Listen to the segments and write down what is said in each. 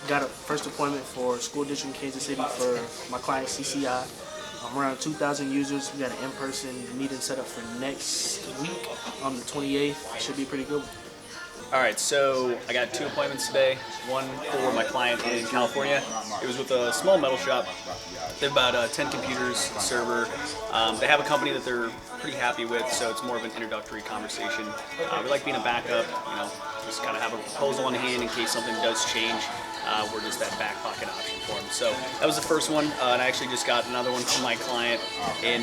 got a first appointment for school district in Kansas City for my client CCI. Around 2,000 users. We got an in-person meeting set up for next week on the 28th. Should be pretty good. All right, so I got 2 appointments today. One for my client in California. It was with a small metal shop. They have about 10 computers, a server. They have a company that they're pretty happy with, so it's more of an introductory conversation. We like being a backup, just kind of have a proposal on hand in case something does change. We're just that back pocket option for them. So that was the first one, and I actually just got another one from my client in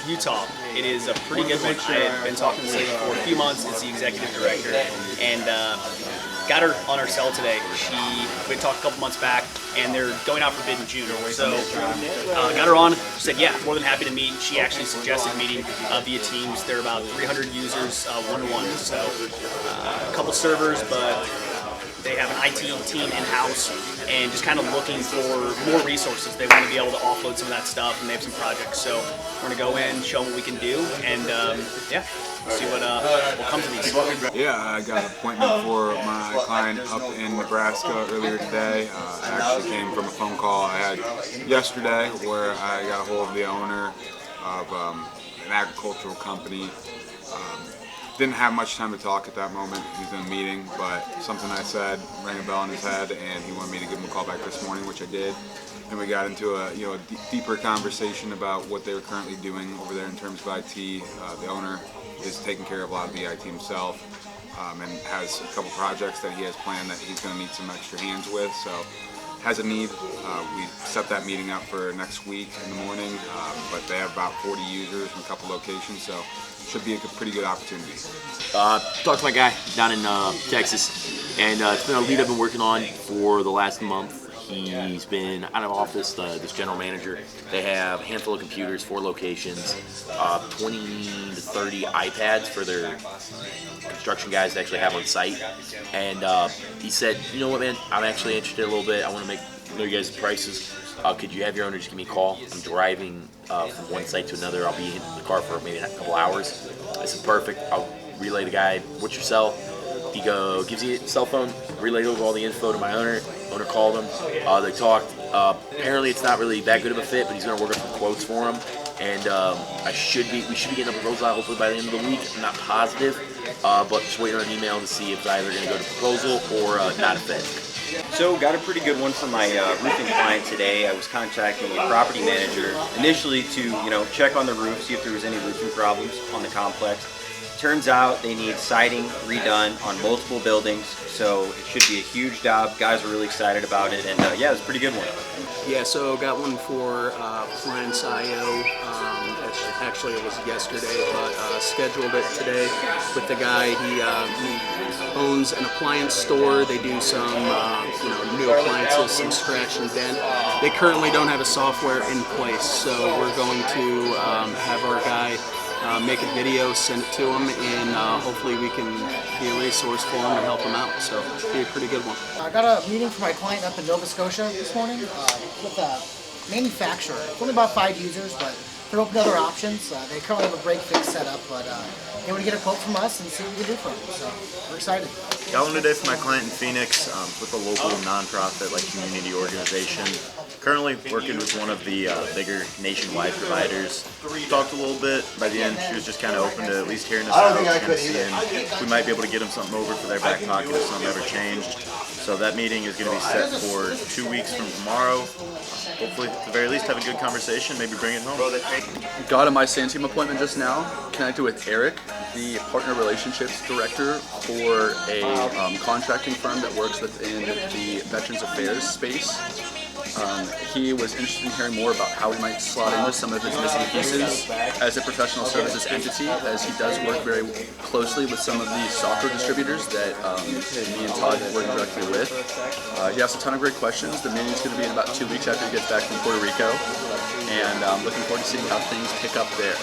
Utah. It is a pretty good one. I had been talking to this lady for a few months. It's the executive director, and got her on her cell today. We talked a couple months back, and they're going out for bid in June. So got her on. She said, yeah, more than happy to meet. She actually suggested meeting via Teams. There are about 300 users, one-to-one. So a couple servers, but they have an IT team in-house and just kind of looking for more resources. They want to be able to offload some of that stuff, and they have some projects. So we're going to go in, show them what we can do, and see what comes of these. Yeah, I got an appointment for my client up in Nebraska earlier today. I actually came from a phone call I had yesterday where I got a hold of the owner of an agricultural company. Didn't have much time to talk at that moment. He was in a meeting, but something I said rang a bell in his head, and he wanted me to give him a call back this morning, which I did. And we got into a deeper conversation about what they were currently doing over there in terms of IT. The owner is taking care of a lot of the IT himself, and has a couple projects that he has planned that he's going to need some extra hands with. So has a need. We set that meeting up for next week in the morning, but they have about 40 users in a couple locations, so should be a pretty good opportunity. Talked to my guy down in Texas, and it's been a lead I've been working on for the last month. He's been out of office, this general manager. They have a handful of computers, 4 locations, 20 to 30 iPads for their construction guys to actually have on site. And he said, you know what, man, I'm actually interested a little bit. I want to know you guys' prices. Could you have your owner just give me a call? I'm driving from one site to another. I'll be in the car for maybe a couple hours. I said, perfect. I'll relay the guy, what's your cell? He gives you a cell phone, relayed over all the info to my owner. Owner called him. They talked. Apparently, it's not really that good of a fit, but he's going to work up some quotes for him. And we should be getting a proposal out hopefully by the end of the week. I'm not positive, but just waiting on an email to see if it's either going to go to proposal or not a fit. So got a pretty good one from my roofing client today. I was contacting a property manager initially to check on the roof, see if there was any roofing problems on the complex. Turns out they need siding redone on multiple buildings, so it should be a huge job. Guys are really excited about it, and yeah, it's a pretty good one. Yeah, so got one for appliance IO. Actually, it was yesterday, but scheduled it today with the guy. He owns an appliance store. They do some new appliances, some scratch and dent. They currently don't have a software in place, so we're going to have our guy make a video, send it to him, and hopefully we can be a resource for him and help him out. So it'll be a pretty good one. I got a meeting for my client up in Nova Scotia this morning with a manufacturer. It's only about 5 users, but they're open to other options. They currently have a break fix set up, but they want to get a quote from us and see what we can do for them. So we're excited. Got one today for my client in Phoenix with a local nonprofit community organization. Currently working with one of the bigger nationwide providers. Talked a little bit. By the end, she was just kind of open to at least hearing us out and seeing if we might be able to get them something over for their back pocket if something ever changed. So that meeting is going to be set for 2 weeks from tomorrow. Hopefully, at the very least, have a good conversation, maybe bring it home. Got a My Sand Team appointment just now. Connected with Eric, the Partner Relationships Director for a contracting firm that works within the Veterans Affairs space. He was interested in hearing more about how we might slot in with some of his missing pieces as a professional services entity, as he does work very closely with some of the software distributors that me and Todd work directly with. He asked a ton of great questions. The meeting's going to be in about 2 weeks after he gets back from Puerto Rico, and I'm looking forward to seeing how things pick up there.